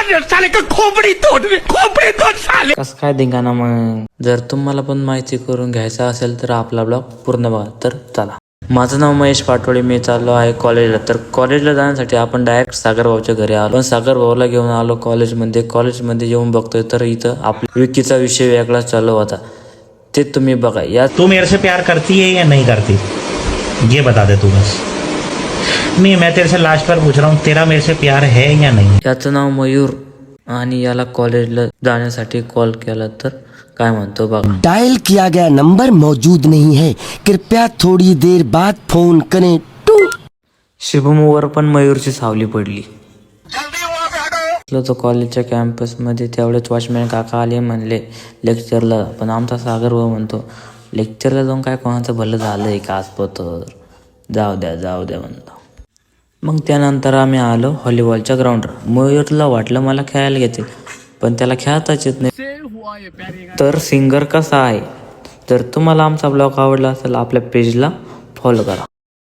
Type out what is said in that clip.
साले का खोपडी तोड साले. कसं काय धिंगाणा मग. जर तुम्हाला पण माहिती करून घ्यायचं असेल तर आपला ब्लॉग पूर्ण बघा. तर चला. माझं नाव महेश पाटोळे. मी चाललो आहे कॉलेजला. तर कॉलेजला जाण्यासाठी आपण डायरेक्ट सागर भाऊच्या घरी आलो. पण सागर भाऊला घेऊन आलो कॉलेजमध्ये येऊन बघतोय तर इथं आपल्या विकीचा विषय वेगळा चालू होता. ते तुम्ही बघा. या तू मेरे से प्यार करती है या नहीं करती, ये बता दे तू बस. मैं तेरे से लास्ट बार पूछ रहा हूँ, तेरा मेरे से प्यार है या नहीं. याचं नाव मयूर आणि याला कॉलेजला जाण्यासाठी कॉल केला तर काय म्हणतो बघा. डायल किया गया नंबर मौजूद नहीं है, कृपया थोड़ी देर बाद फोन करें. शुभमवर पण मयूरची सावली पडली. तो कॉलेजच्या कॅम्पसमध्ये तेवढेच वॉचमॅन काका आले, म्हणले लेक्चरला. पण आमचा सागर भाऊ म्हणतो लेक्चरला जाऊन काय कोणाचं भलं झालंय का आजपतर, जाऊ द्या म्हणतो. मग त्यानंतर आम्ही आलो व्हॉलीबॉलच्या ग्राउंडवर. मयूरला वाटलं मला खेळायला घेतील, पण त्याला खेळताच येत नाही. तर सिंगर कसा आहे. जर तुम्हाला आमचा ब्लॉग आवडला असेल आपल्या पेजला फॉलो करा.